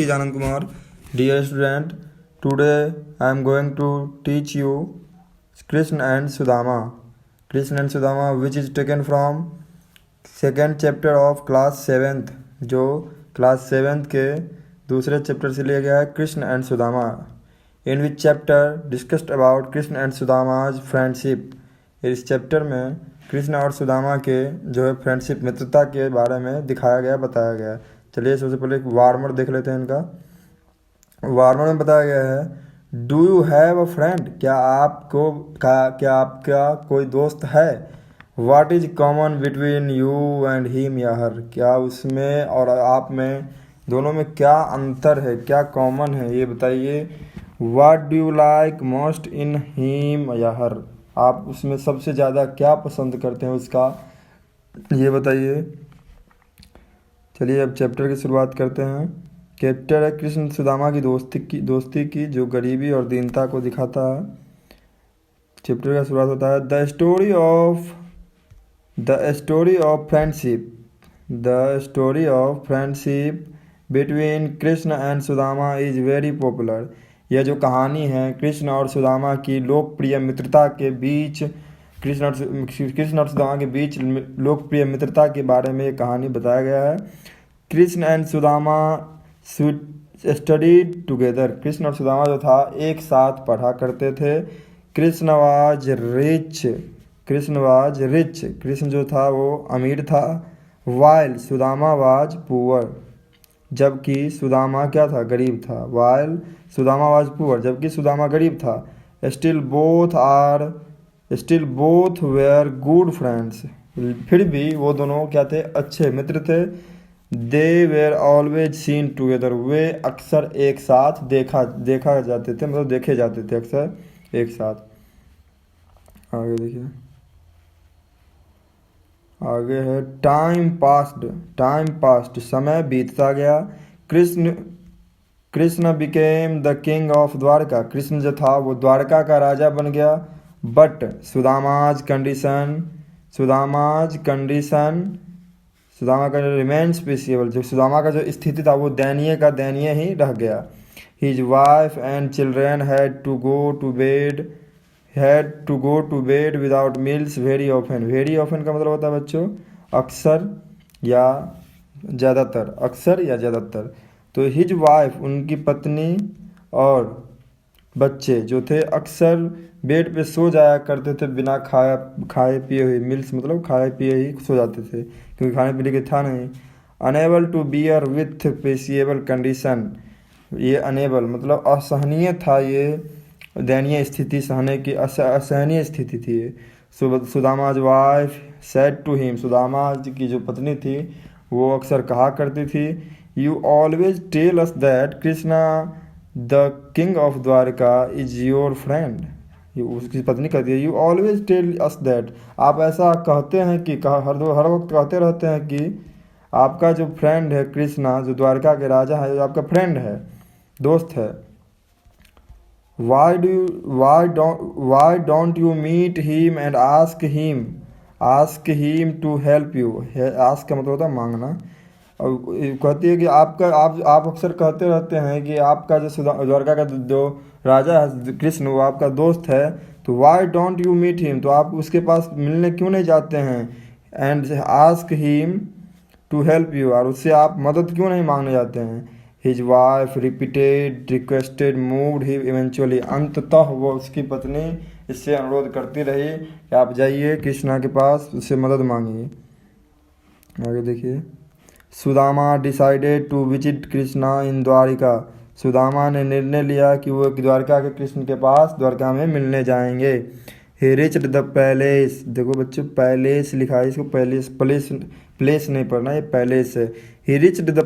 is Anand Kumar. Dear student, today I am going to teach you Krishna and Sudama. Krishna and Sudama, which is taken from second chapter of class 7th, जो class 7th के दूसरे chapter से लिया गया है, Krishna and Sudama. In which chapter discussed about Krishna and Sudama's friendship. इस chapter में कृष्ण और सुदामा के जो है फ्रेंडशिप, मित्रता के बारे में दिखाया गया, बताया गया. चलिए सबसे पहले एक वार्मर देख लेते हैं. इनका वार्मर में बताया गया है, do you have a friend, क्या आपका कोई दोस्त है. What is common between you and him या हर, क्या उसमें और आप में दोनों में क्या अंतर है, क्या कॉमन है, ये बताइए. What do you like most in him या हर, आप उसमें सबसे ज़्यादा क्या पसंद करते हैं उसका, ये बताइए. चलिए अब चैप्टर की शुरुआत करते हैं. चैप्टर है कृष्ण सुदामा की दोस्ती की जो गरीबी और दीनता को दिखाता है. चैप्टर का शुरुआत होता है, the story of friendship between Krishna and Sudama is very popular. यह जो कहानी है कृष्ण और सुदामा की लोकप्रिय मित्रता के बीच, कृष्ण और सुदामा के बीच लोकप्रिय मित्रता के बारे में ये कहानी बताया गया है. Krishna and Sudama studied together, Krishna और सुदामा जो था एक साथ पढ़ा करते थे. कृष्ण वाज रिच, कृष्ण जो था वो अमीर था. वाइल सुदामा वाज पुअर, जबकि सुदामा क्या था, गरीब था. वाइल सुदामा वाज पुअर, जबकि सुदामा गरीब था. Still both were good friends, फिर भी वो दोनों क्या थे, अच्छे मित्र थे. They were always seen together, वे अक्सर एक साथ देखा जाते थे, मतलब देखे जाते थे अक्सर एक साथ. आगे देखिए, आगे है टाइम पास्ट, समय बीतता गया. Krishna became the king of Dwarka, Krishna जो था वो द्वारका का राजा बन गया. बट सुदामाज का रिमेन्स पेशिएबल, जो सुदामा का जो स्थिति था वो दयनीय का दयनीय ही रह गया. His wife and children had to go to bed without meals very often का मतलब होता है बच्चों अक्सर या ज़्यादातर. तो हिज वाइफ उनकी पत्नी और बच्चे जो थे अक्सर बेड पे सो जाया करते थे बिना खाए पिए हुए. मिल्स मतलब खाए पिए ही सो जाते थे क्योंकि खाने पीने के था नहीं. Unable to bear with pitiable condition, ये अनेबल मतलब असहनीय था, ये दयनीय स्थिति सहने की असहनीय स्थिति थी. Sudama's wife said to him, Sudama की जो पत्नी थी वो अक्सर कहा करती थी, you always tell us that Krishna the king of Dwarka is your friend. उसकी पत्नी कहती है, you always tell us that, आप ऐसा कहते हैं कि हर वक्त कहते रहते हैं कि आपका जो फ्रेंड है कृष्णा, जो द्वारका के राजा है, जो आपका फ्रेंड है, दोस्त है. Why don't you meet him and ask him to help you. ask का मतलब होता है मांगना. और कहती है कि आप अक्सर कहते रहते हैं कि आपका जो द्वारका का जो राजा है कृष्ण वो आपका दोस्त है, तो why don't you meet him, तो आप उसके पास मिलने क्यों नहीं जाते हैं. and ask him to help you, और उससे आप मदद क्यों नहीं मांगने जाते हैं. His wife requested moved him eventually, अंततः वो उसकी पत्नी इससे अनुरोध करती रही कि आप जाइए कृष्णा के पास, उससे मदद मांगिए. आगे देखिए, Sudama decided to visit Krishna in Dwarka, Sudama ने निर्णय लिया कि वो द्वारका के कृष्ण के पास द्वारका में मिलने जाएंगे. He reached the palace, देखो बच्चों पैलेस लिखा है, इसको प्लेस नहीं पढ़ना, ये पैलेस है. He reached the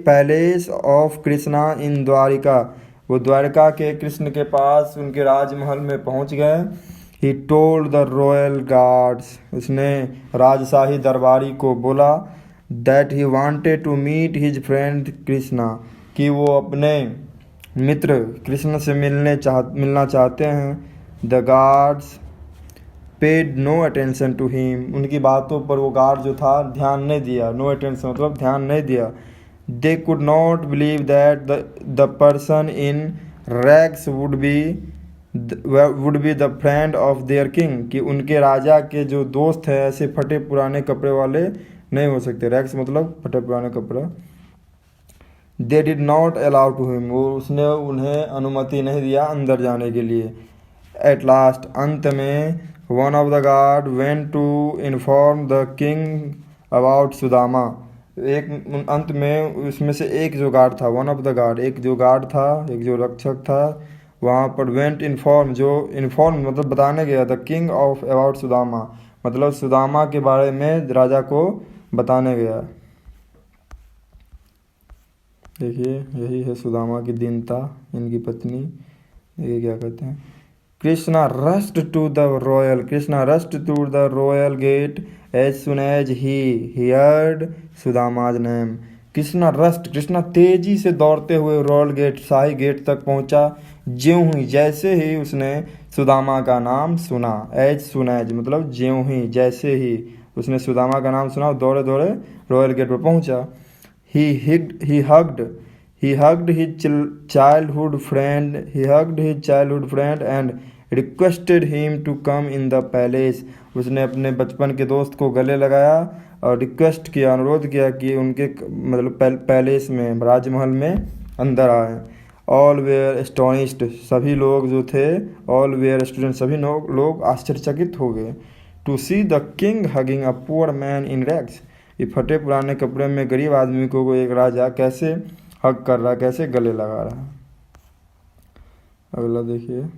palace of Krishna in Dwarika, वो द्वारका के कृष्ण के पास उनके राजमहल में पहुंच गए. He told the royal guards, उसने राजशाही दरबारी को बोला, that he wanted to meet his friend Krishna, कि वो अपने मित्र कृष्ण से मिलना चाहते हैं. The guards paid no attention to him, उनकी बातों पर वो गार्ड जो था ध्यान नहीं दिया. नो अटेंशन मतलब ध्यान नहीं दिया. They could not believe that the person in rags would be the friend of their king, कि उनके राजा के जो दोस्त हैं ऐसे फटे पुराने कपड़े वाले नहीं हो सकते। रैग्स मतलब फटे पुराने कपड़े। They did not allow to him, वो उसने उन्हें अनुमति नहीं दिया अंदर जाने के लिए। एट लास्ट, अंत में, one of the guard went to inform the king about Sudama, एक अंत में उसमें से एक जो गार्ड था, वन ऑफ द गार्ड, एक जो गार्ड था, एक जो रक्षक था, वहाँ पर वेंट इन्फॉर्म, जो इन्फॉर्म मतलब बताने गया, the king of about Sudama, मतलब सुदामा के बारे में राजा को बताने गया। देखिए यही है सुदामा की दीनता, इनकी पत्नी। ये क्या कहते हैं, Krishna rushed to the royal, Krishna rushed to the royal gate as soon as he heard Sudama's name. Krishna rushed, Krishna तेजी से दौड़ते हुए रॉयल गेट, शाही गेट तक पहुंचा, ज्यों ही, जैसे ही उसने सुदामा का नाम सुना। एज सुन एज मतलब ज्यों ही, जैसे ही उसने सुदामा का नाम सुना, दौड़े दौड़े रॉयल गेट पर पहुंचा। He hugged his childhood friend. He hugged his childhood friend and requested him to come in the palace. उसने अपने बचपन के दोस्त को गले लगाया और रिक्वेस्ट किया, अनुरोध किया कि उनके मतलब पैलेस में, राजमहल में अंदर आए। ऑल वेयर एस्टोनिश्ड, सभी लोग जो थे, ऑल वेयर स्टूडेंट, सभी लोग आश्चर्यचकित हो गए। To see the king hugging a poor man in rags, ये फटे पुराने कपड़े में गरीब आदमी को एक राजा कैसे हक कर रहा, कैसे गले लगा रहा। अगला देखिए,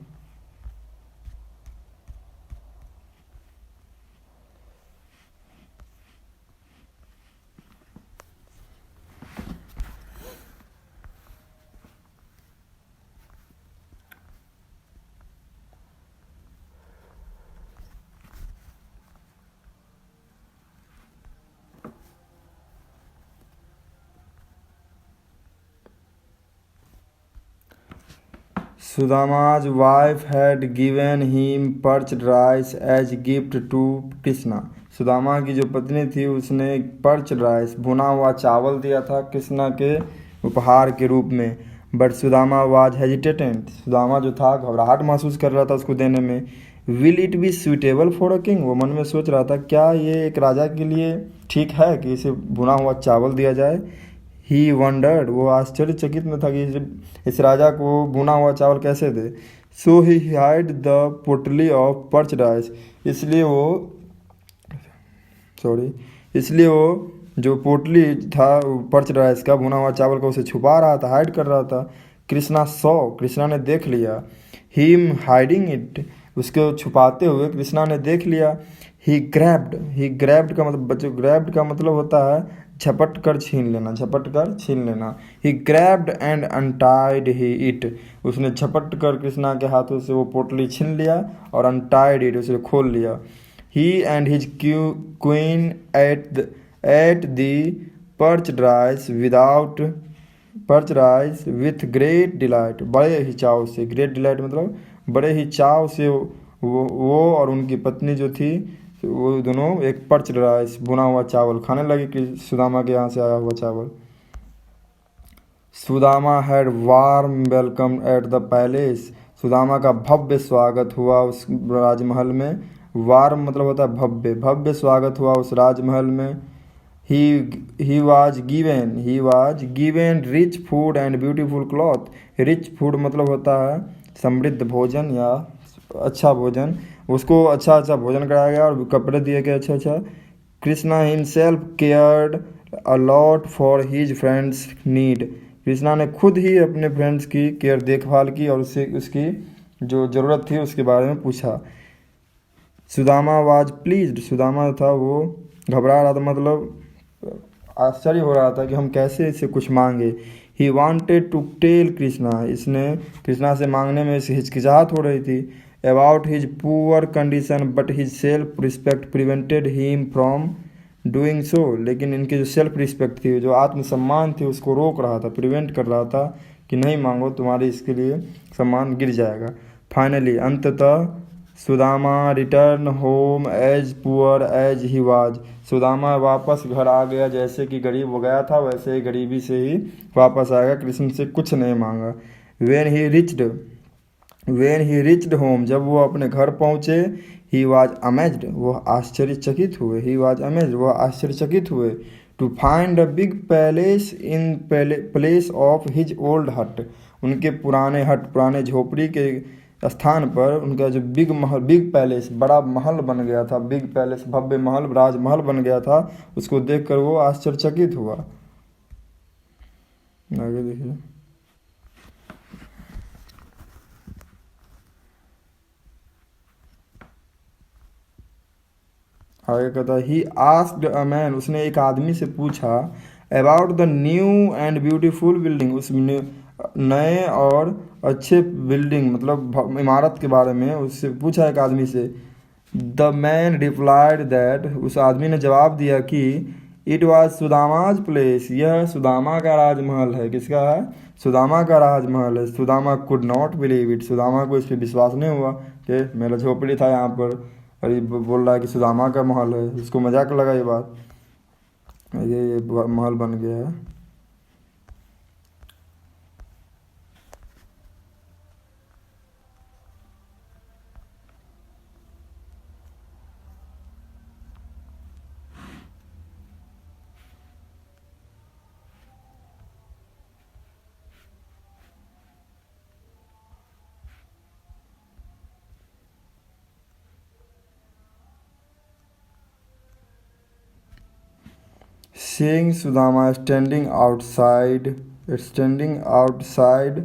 Sudama's wife had given him parched rice as gift to Krishna. Sudama की जो पत्नी थी उसने पर्च राइस, भुना हुआ चावल दिया था कृष्णा के उपहार के रूप में। बट सुदामा वाज हेजिटेटेंट, सुदामा जो था घबराहट महसूस कर रहा था उसको देने में। Will it be suitable for a king, वो मन में सोच रहा था क्या ये एक राजा के लिए ठीक है कि इसे भुना हुआ चावल दिया जाए। ही वंडर्ड, वो आश्चर्यचकित में था कि इस राजा को भुना हुआ चावल कैसे दे। सो ही हाइड द पोटली ऑफ पर्च राइस, इसलिए वो जो पोटली था पर्च राइस का, भुना हुआ चावल का, उसे छुपा रहा था, हाइड कर रहा था। कृष्णा ने देख लिया। हिम हाइडिंग इट, उसको छुपाते हुए कृष्णा ने देख लिया। ही ग्रैब्ड का मतलब, बच्चों ग्रैब्ड का मतलब होता है झपट कर छीन लेना। He grabbed and untied he it, उसने झपट कर कृष्णा के हाथों से वो पोटली छीन लिया और अनटाइड इट, उसे खोल लिया। He and his queen ate the parched rice with great delight, बड़े ही चाव से, ग्रेट डिलाइट मतलब बड़े ही चाव से वो और उनकी पत्नी जो थी, वो दोनों एक पर्च राइस, भुना हुआ चावल खाने लगे कि सुदामा के यहाँ से आया हुआ चावल। Sudama had warm welcome at the palace, Sudama का भव्य स्वागत हुआ उस राजमहल में। वार्म मतलब होता है भव्य, भव्य स्वागत हुआ उस राजमहल में। He was given rich food and beautiful cloth, rich food मतलब होता है समृद्ध भोजन या अच्छा भोजन, उसको अच्छा भोजन कराया गया और कपड़े दिए गए अच्छा। Krishna himself cared a lot for his friend's need, Krishna ने खुद ही अपने फ्रेंड्स की केयर, देखभाल की और उससे उसकी जो ज़रूरत थी उसके बारे में पूछा। सुदामा वाज प्लीज्ड, सुदामा था वो घबरा रहा था, मतलब आश्चर्य हो रहा था कि हम कैसे इससे कुछ मांगे। He wanted to tell Krishna, इसने कृष्णा से मांगने में इसे हिचकिचाहट हो रही थी। About his poor condition but his self respect prevented him from doing so, लेकिन इनकी जो सेल्फ रिस्पेक्ट थी, जो आत्मसम्मान थी, उसको रोक रहा था, प्रिवेंट कर रहा था कि नहीं मांगो, तुम्हारे इसके लिए सम्मान गिर जाएगा। फाइनली अंततः Sudama return home as poor as he was. Sudama वापस घर आ गया, जैसे कि गरीब हो गया था वैसे ही गरीबी से ही वापस आ गया, कृष्ण से कुछ नहीं मांगा। वेन ही रिच्ड होम, जब वो अपने घर पहुँचे, ही वाज अमेज्ड, वह आश्चर्यचकित हुए, ही वाज अमेज्ड, वह आश्चर्यचकित हुए, to find a big palace in place of his old hut, उनके पुराने झोपड़ी के स्थान पर उनका जो बिग पैलेस, बड़ा महल बन गया था, बिग पैलेस भव्य महल, राजमहल बन गया था, उसको देखकर वो आश्चर्यचकित हुआ। आगे देखिए। आगे कहता है, ही आस्क्ड अ मैन, उसने एक आदमी से पूछा, about the new and beautiful building, उस नए और अच्छे बिल्डिंग मतलब इमारत के बारे में उससे पूछा एक आदमी से। द मैन रिप्लाइड दैट, उस आदमी ने जवाब दिया कि इट वाज सुदामाज प्लेस, यह सुदामा का राजमहल है। किसका है? सुदामा का राजमहल है। Sudama could not believe it, Sudama को इस पर विश्वास नहीं हुआ कि मेरा झोपड़ी था यहाँ पर और ये बोल रहा है कि सुदामा का महल है। उसको मजाक लगा ये बात, ये महल बन गया है। Seeing Sudama standing outside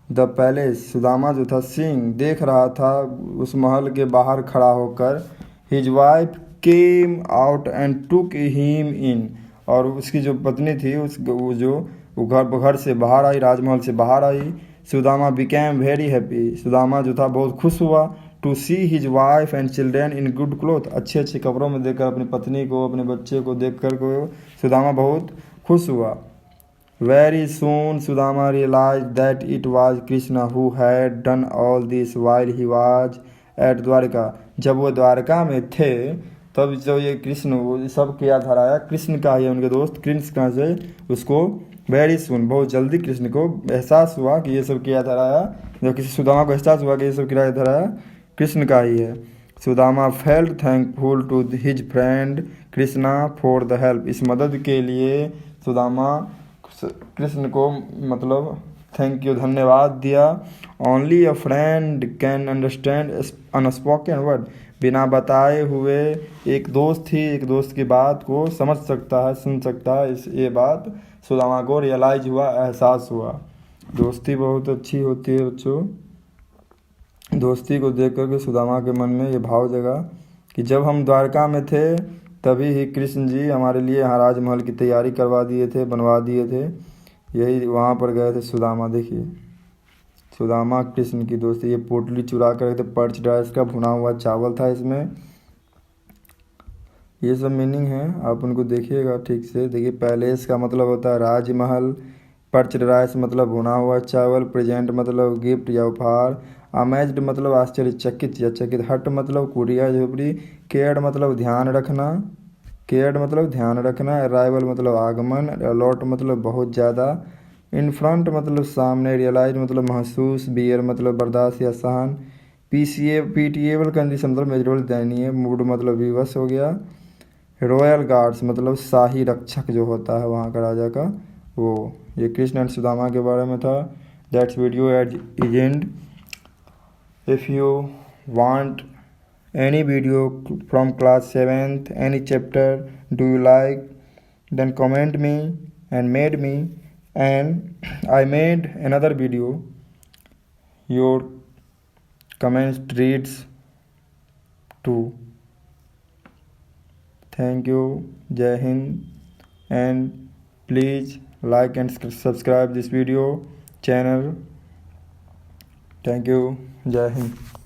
the palace, Sudama जो था सीइंग देख रहा था उस महल के बाहर खड़ा होकर, his wife came out and took him in, और उसकी जो पत्नी थी वो घर से बाहर आई, राजमहल से बाहर आई। Sudama became very happy, Sudama जो था बहुत खुश हुआ, to see his wife and children in good cloth, अच्छे अच्छे कपड़ों में देखकर अपनी पत्नी को, अपने बच्चे को देख कर को सुदामा बहुत खुश हुआ। Very soon Sudama realise that it was Krishna who had done all this while he was at Dwarka, जब वो द्वारका में थे तब जो ये कृष्ण वो सब किया धराया कृष्ण का ही, उनके दोस्त कृष्ण से उसको वेरी सुन बहुत जल्दी कृष्ण को एहसास हुआ कि ये सब किया धराया, जब किसी सुदामा को एहसास हुआ कि ये सब किया धराया कृष्ण का ही है। Sudama felt thankful to his friend Krishna for the help, इस मदद के लिए सुदामा कृष्ण को मतलब थैंक यू धन्यवाद दिया। Only a friend can understand unspoken word, बिना बताए हुए एक दोस्त की बात को समझ सकता है, सुन सकता है। ये बात सुदामा को रियलाइज हुआ, एहसास हुआ। दोस्ती बहुत अच्छी होती है बच्चों। दोस्ती को देख करके सुदामा के मन में ये भाव जगा कि जब हम द्वारका में थे तभी ही कृष्ण जी हमारे लिए यहाँ राजमहल की तैयारी करवा दिए थे, बनवा दिए थे, यही वहाँ पर गए थे सुदामा। देखिए सुदामा कृष्ण की दोस्ती। ये पोटली चुरा कर थे, पर्च राइस का भुना हुआ चावल था इसमें, ये सब मीनिंग है, आप उनको देखिएगा ठीक से। देखिए पैलेस का मतलब होता है राजमहल, पर्च राइस मतलब भुना हुआ चावल, प्रेजेंट मतलब गिफ्ट या उपहार, अमेज्ड मतलब आश्चर्यचकित या चकित, हट मतलब कुटिया झोपड़ी, केयर्ड मतलब ध्यान रखना, अराइवल मतलब आगमन, अलॉट मतलब बहुत ज़्यादा, इन फ्रंट मतलब सामने, रियलाइज मतलब महसूस, बियर मतलब बर्दाश्त या सहन, पीटीएबल कंडीशन मतलब मेजरबल दयनीय, मूड मतलब विवश हो गया, रॉयल गार्ड्स मतलब शाही रक्षक जो होता है वहाँ का राजा का वो। ये कृष्ण एंड सुदामा के बारे में था। That's video at is and. If you want any video from class 7th, any chapter do you like, then comment me and I made another video. Your comments reads too. Thank you. Jai Hind, and please like and subscribe this video channel. Thank you. Jai Hind.